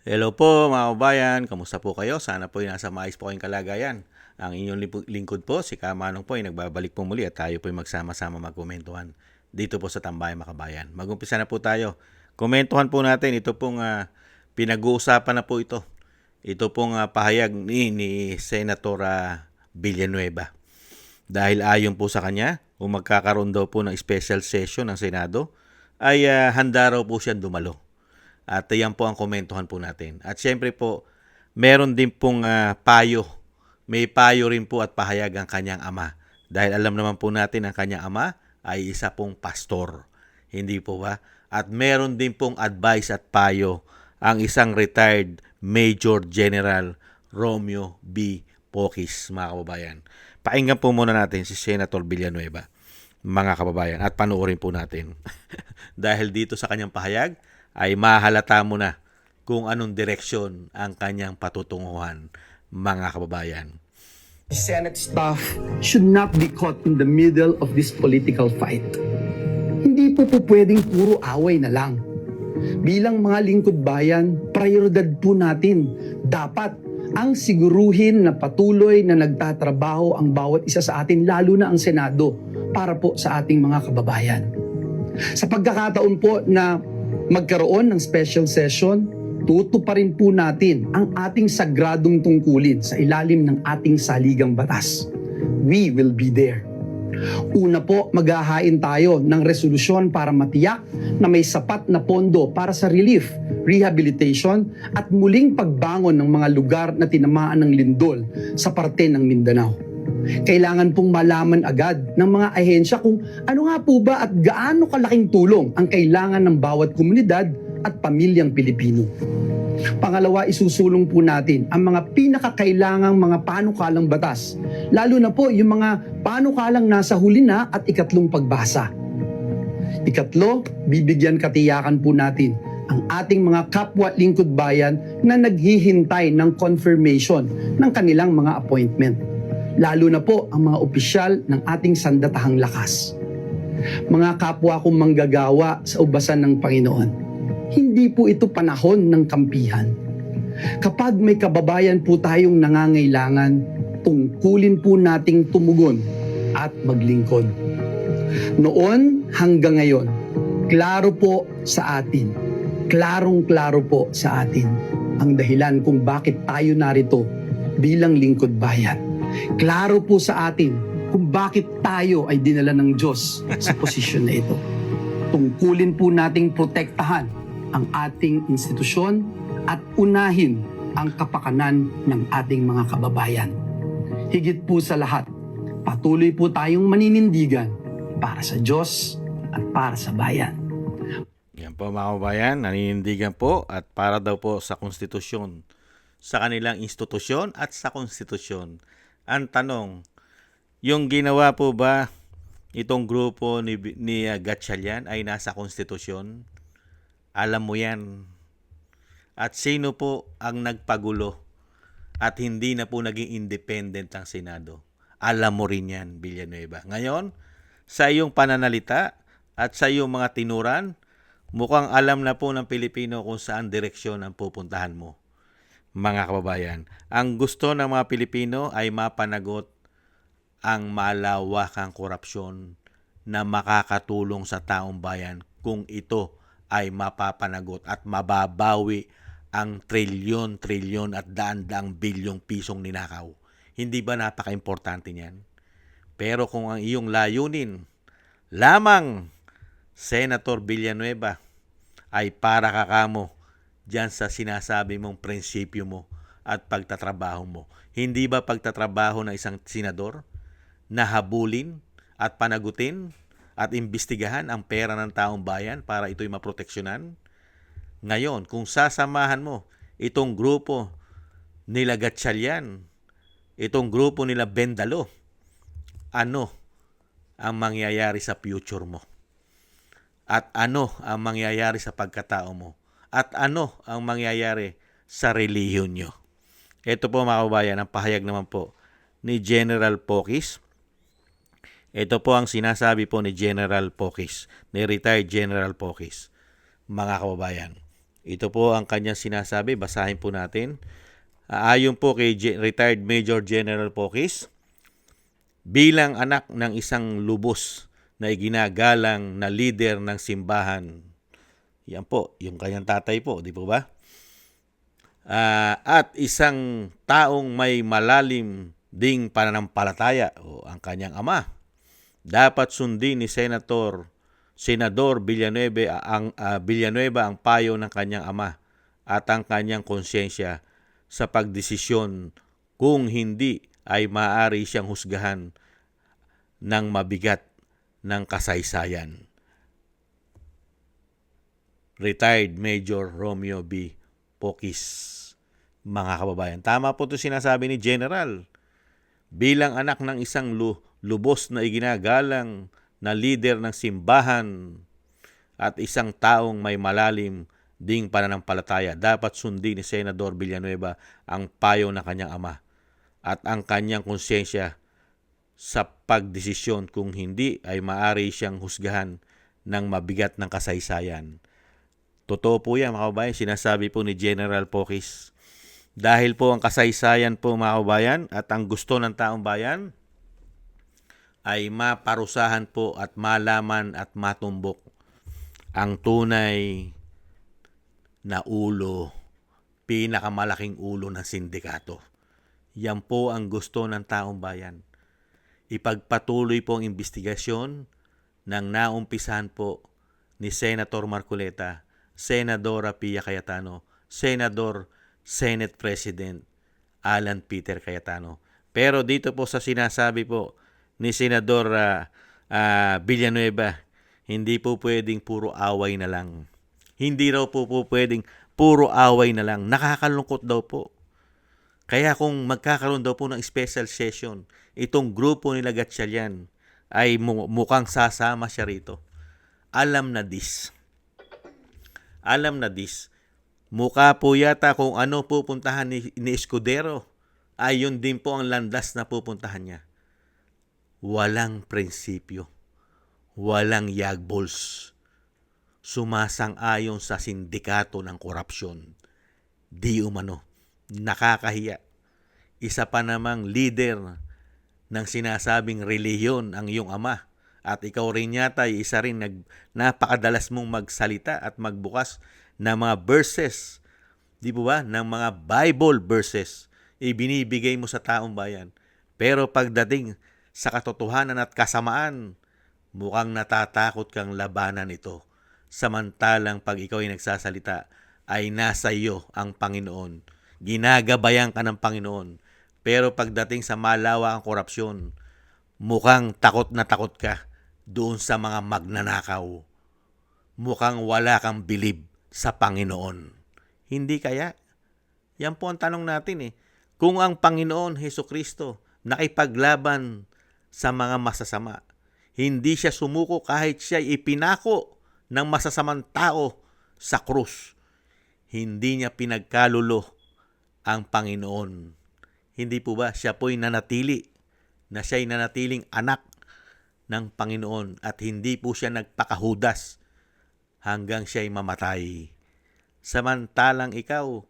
Hello po mga kabayan, kamusta po kayo? Sana po ay nasa maayos po kayong kalagayan. Ang inyong lingkod po, si Kamanong po ay nagbabalik po muli at tayo po ay magsama-sama magkomentuhan dito po sa Tambayan Makabayan. Mag-umpisa na po tayo. Komentuhan po natin, ito pong pinag-uusapan na po ito. Ito pong pahayag ni Senator Villanueva. Dahil ayon po sa kanya, kung magkakaroon daw po ng special session ng Senado, ay handa raw po siyang dumalo. At yan po ang komentuhan po natin. At syempre po, meron din pong payo. May payo rin po at pahayag ang kanyang ama. Dahil alam naman po natin ang kanyang ama ay isa pong pastor. Hindi po ba? At meron din pong advice at payo ang isang retired Major General Romeo B. Pokis, mga kababayan. Pakinggan po muna natin si Senator Villanueva, mga kababayan, at panoorin po natin. Dahil dito sa kanyang pahayag, ay mahalata mo na kung anong direksyon ang kanyang patutunguhan, mga kababayan. Senate staff should not be caught in the middle of this political fight. Hindi po pwedeng puro away na lang. Bilang mga lingkod bayan, prioridad po natin. Dapat ang siguruhin na patuloy na nagtatrabaho ang bawat isa sa atin, lalo na ang Senado, para po sa ating mga kababayan. Sa pagkakataon po na magkaroon ng special session, tutuparin po natin ang ating sagradong tungkulin sa ilalim ng ating saligang batas. We will be there. Una po, maghahain tayo ng resolusyon para matiyak na may sapat na pondo para sa relief, rehabilitation at muling pagbangon ng mga lugar na tinamaan ng lindol sa parte ng Mindanao. Kailangan pong malaman agad ng mga ahensya kung ano nga po ba at gaano kalaking tulong ang kailangan ng bawat komunidad at pamilyang Pilipino. Pangalawa, isusulong po natin ang mga pinakakailangang mga panukalang batas, lalo na po yung mga panukalang nasa huli na at ikatlong pagbasa. Ikatlo, bibigyan katiyakan po natin ang ating mga kapwa lingkod bayan na naghihintay ng confirmation ng kanilang mga appointment, lalo na po ang mga opisyal ng ating sandatahang lakas. Mga kapwa kong manggagawa sa ubasan ng Panginoon, hindi po ito panahon ng kampihan. Kapag may kababayan po tayong nangangailangan, tungkulin po nating tumugon at maglingkod. Noon hanggang ngayon, klaro po sa atin, klarong-klaro po sa atin ang dahilan kung bakit tayo narito bilang lingkod bayan. Klaro po sa atin kung bakit tayo ay dinala ng Diyos sa posisyon na ito. Tungkulin po nating protektahan ang ating institusyon at unahin ang kapakanan ng ating mga kababayan. Higit po sa lahat, patuloy po tayong maninindigan para sa Diyos at para sa bayan. Yan po mga kababayan, naninindigan po at para daw po sa konstitusyon, sa kanilang institusyon at sa konstitusyon. Ang tanong, yung ginawa po ba itong grupo ni Gatchalian ay nasa konstitusyon? Alam mo yan. At sino po ang nagpagulo at hindi na po naging independent ang Senado? Alam mo rin yan, Villanueva. Ngayon, sa iyong pananalita at sa iyong mga tinuran, mukhang alam na po ng Pilipino kung saan direksyon ang pupuntahan mo. Mga kababayan, ang gusto ng mga Pilipino ay mapanagot ang malawakang korupsyon na makakatulong sa taong bayan kung ito ay mapapanagot at mababawi ang trilyon at daan-daang bilyong pisong ninakaw. Hindi ba napaka-importante niyan? Pero kung ang iyong layunin lamang, Senator Villanueva, ay para kakamo diyan sa sinasabi mong prinsipyo mo at pagtatrabaho mo. Hindi ba pagtatrabaho ng isang senador na habulin at panagutin at imbestigahan ang pera ng taong bayan para ito'y maproteksyonan? Ngayon, kung sasamahan mo itong grupo nila Gatchalian, itong grupo nila Bendalo, ano ang mangyayari sa future mo? At ano ang mangyayari sa pagkatao mo? At ano ang mangyayari sa relihiyon nyo? Ito po mga kababayan, ang pahayag naman po ni General Pokis. Ito po ang sinasabi po ni General Pokis, ni retired General Pokis, mga kababayan. Ito po ang kanyang sinasabi, basahin po natin. Ayon po kay retired Major General Pocis, bilang anak ng isang lubos na iginagalang na leader ng simbahan. Yan po, yung kanyang tatay po, di po ba? At isang taong may malalim ding pananampalataya o ang kanyang ama. Dapat sundin ni Senador Villanueva ang payo ng kanyang ama at ang kanyang konsyensya sa pagdesisyon, kung hindi ay maaari siyang husgahan ng mabigat ng kasaysayan. Retired Major Romeo B. Pocis. Mga kababayan, tama po ito sinasabi ni General. Bilang anak ng isang lubos na iginagalang na leader ng simbahan at isang taong may malalim ding pananampalataya, dapat sundin ni Senador Villanueva ang payo ng kanyang ama at ang kanyang konsyensya sa pagdesisyon, kung hindi ay maaari siyang husgahan ng mabigat ng kasaysayan. Totoo po yan, mga kababayan, sinasabi po ni General Pocis. Dahil po ang kasaysayan po, mga kababayan, at ang gusto ng taong bayan ay maparusahan po at malaman at matumbok ang tunay na ulo, pinakamalaking ulo ng sindikato. Yan po ang gusto ng taong bayan. Ipagpatuloy po ang investigasyon ng naumpisahan po ni Senator Marcoleta, Senadora Pia Cayetano, Senate President Alan Peter Cayetano. Pero dito po sa sinasabi po ni Senador Villanueva, hindi po pwedeng puro away na lang. Hindi raw po pwedeng puro away na lang. Nakakalungkot daw po. Kaya kung magkakaroon daw po ng special session, itong grupo nila Gatchalian ay mukhang sasama siya rito. Alam na this. Mukha po yata kung ano pupuntahan ni Escudero, ay yun din po ang landas na pupuntahan niya. Walang prinsipyo. Walang yagbols. Sumasang-ayon sa sindikato ng korupsyon. Di umano. Nakakahiya. Isa pa namang leader ng sinasabing relihiyon ang iyong ama. At ikaw rin yata ay isa rin napakadalas mong magsalita at magbukas ng mga verses. Di po ba? Ng mga Bible verses. Ibinibigay mo sa taong bayan. Pero pagdating sa katotohanan at kasamaan, mukhang natatakot kang labanan ito. Samantalang pag ikaw ay nagsasalita, ay nasa iyo ang Panginoon. Ginagabayan ka ng Panginoon. Pero pagdating sa malawa ang korupsyon, mukhang takot na takot ka doon sa mga magnanakaw. Mukhang wala kang bilib sa Panginoon. Hindi kaya? Yan po ang tanong natin eh. Kung ang Panginoon Hesukristo nakipaglaban sa mga masasama, hindi siya sumuko kahit siya ipinako ng masasamang tao sa krus. Hindi niya pinagkalulo ang Panginoon. Hindi po ba siya po'y nanatili na siya'y nanatiling anak ng Panginoon at hindi po siya nagpakahudas hanggang siya'y mamatay. Samantalang ikaw,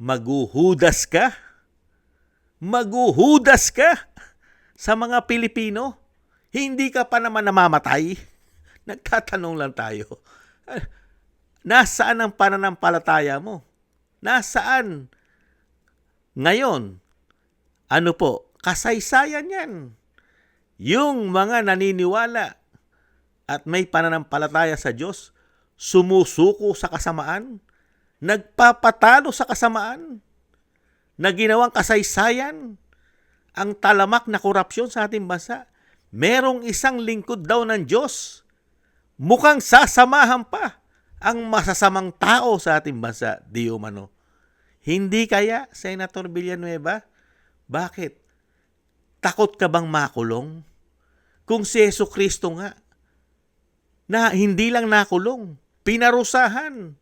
maguhudas ka sa mga Pilipino. Hindi ka pa naman namamatay. Nagtatanong lang tayo. Nasaan ang pananampalataya mo? Nasaan? Ngayon, ano po? Kasaysayan yan. Yung mga naniniwala at may pananampalataya sa Diyos, sumusuko sa kasamaan, nagpapatalo sa kasamaan, na ginawang kasaysayan, ang talamak na korupsyon sa ating bansa. Merong isang lingkod daw ng Diyos. Mukhang sasamahan pa ang masasamang tao sa ating bansa. Di umano. Hindi kaya, Senator Villanueva? Bakit? Takot ka bang makulong? Kung si Jesucristo nga, na hindi lang nakulong, pinarusahan.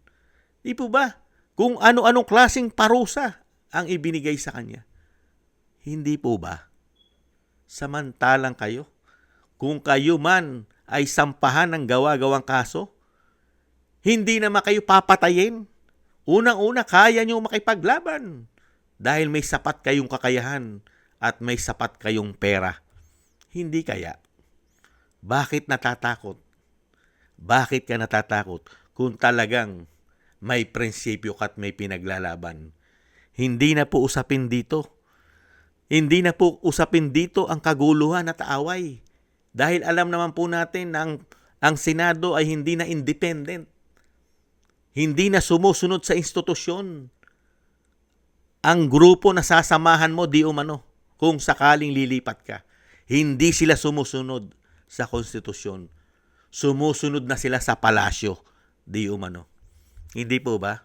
Di po ba? Kung ano-anong klaseng parusa ang ibinigay sa kanya. Hindi po ba? Samantalang kayo, kung kayo man ay sampahan ng gawa-gawang kaso, hindi naman kayo papatayin Unang-una, kaya nyo makipaglaban dahil may sapat kayong kakayahan at may sapat kayong pera. Hindi kaya. Bakit natatakot? Bakit ka natatakot kung talagang may prinsipyo ka at may pinaglalaban? Hindi na po usapin dito. Hindi na po usapin dito ang kaguluhan at away. Dahil alam naman po natin na ang Senado ay hindi na independent. Hindi na sumusunod sa institusyon. Ang grupo na sasamahan mo di umano kung sakaling lilipat ka. Hindi sila sumusunod sa konstitusyon. Sumusunod na sila sa palasyo di umano. Hindi po ba?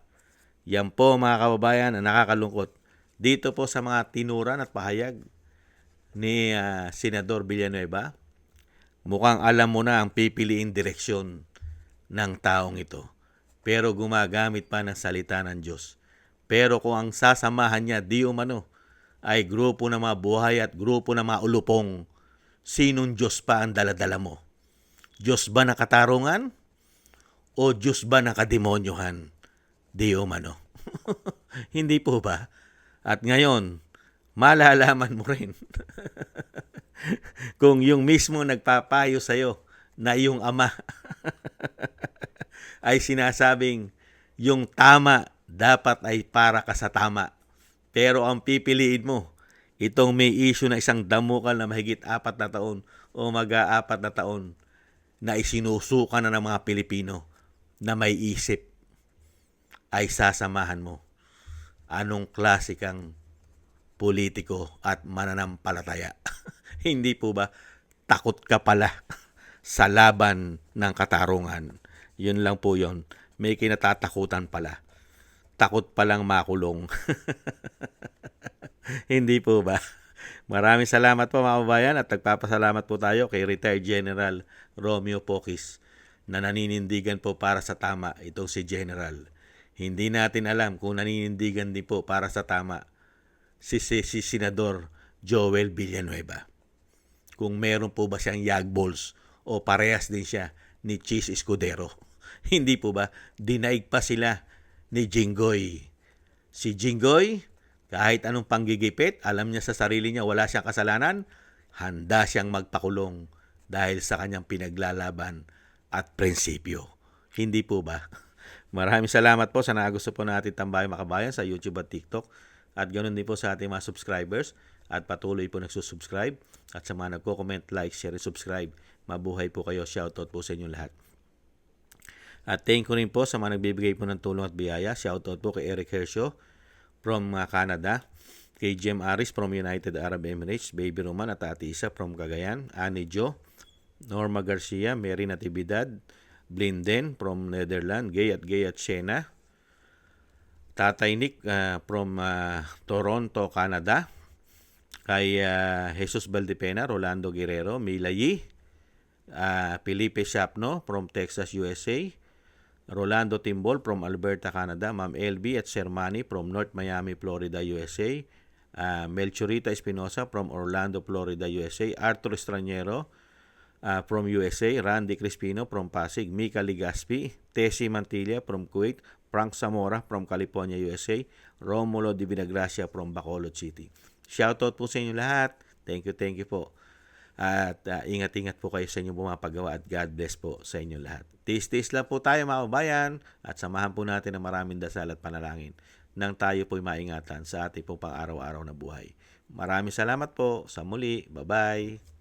Yan po mga kababayan ang nakakalungkot. Dito po sa mga tinuran at pahayag ni Senador Villanueva, mukhang alam mo na ang pipiliing direksyon ng taong ito. Pero gumagamit pa ng salita ng Diyos. Pero kung ang sasamahan niya di umano ay grupo ng mga buhay at grupo ng mga ulupong, sinong Diyos pa ang daladala mo? Diyos ba na katarungan? O Diyos ba na kademonyohan? Di umano. Hindi po ba? At ngayon, malalaman mo rin kung yung mismo nagpapayo sa'yo na yung ama ay sinasabing yung tama dapat ay para ka sa tama. Pero ang pipiliin mo, itong may issue na isang damukal na mahigit 4 na taon o mag-4 na taon na isinusuka na ng mga Pilipino na may isip ay sasamahan mo. Anong klase kang politiko at mananampalataya? Hindi po ba takot ka pala sa laban ng katarungan? Yun lang po yun. May kinatatakutan pala. Takot palang makulong. Hindi po ba? Maraming salamat po mga kababayan at nagpapasalamat po tayo kay Retired General Romeo Pocis na naninindigan po para sa tama itong si General. Hindi natin alam kung naninindigan din po para sa tama si Senador Joel Villanueva. Kung meron po ba siyang yagballs o parehas din siya ni Chis Escudero. Hindi po ba? Dinaig pa sila ni Jinggoy. Si Jinggoy, kahit anong panggigipit, alam niya sa sarili niya wala siyang kasalanan, handa siyang magpakulong dahil sa kanyang pinaglalaban at prinsipyo. Hindi po ba? Maraming salamat po sa nagusto po natin tambayan makabayan sa YouTube at TikTok. At ganoon din po sa ating mga subscribers at patuloy po nagsusubscribe. At sa mga nagko-comment, like, share, and subscribe. Mabuhay po kayo. Shoutout po sa inyong lahat. At thank you rin po sa mga nagbibigay po ng tulong at biyaya. Shoutout po kay Eric Hershaw from Canada. Kay Jem Aris from United Arab Emirates. Baby Roman at Ate Isa from Cagayan. Annie Jo. Norma Garcia. Mary Natividad. Blinden from Netherlands, Gay at Shena. Tatay Nick from Toronto, Canada. Kay Jesus Valdepena, Rolando Guerrero, Mila Yi, Felipe Shapno from Texas, USA. Rolando Timbol from Alberta, Canada. Ma'am LB at Sir Manny from North Miami, Florida, USA. Melchorita Espinosa from Orlando, Florida, USA. Arthur Estraniero from USA, Randy Crispino from Pasig, Mika Ligaspi, Tessie Mantilla from Kuwait, Frank Zamora from California, USA, Romulo Di Vinagracia from Bacolod City. Shoutout po sa inyo lahat. Thank you po. At ingat-ingat po kayo sa inyong pumapagawa at God bless po sa inyo lahat. Tiis-tiis lang po tayo mga kababayan at samahan po natin ang maraming dasal at panalangin nang tayo po'y maingatan sa ating pong pang-araw-araw na buhay. Maraming salamat po. Sa muli. Bye-bye.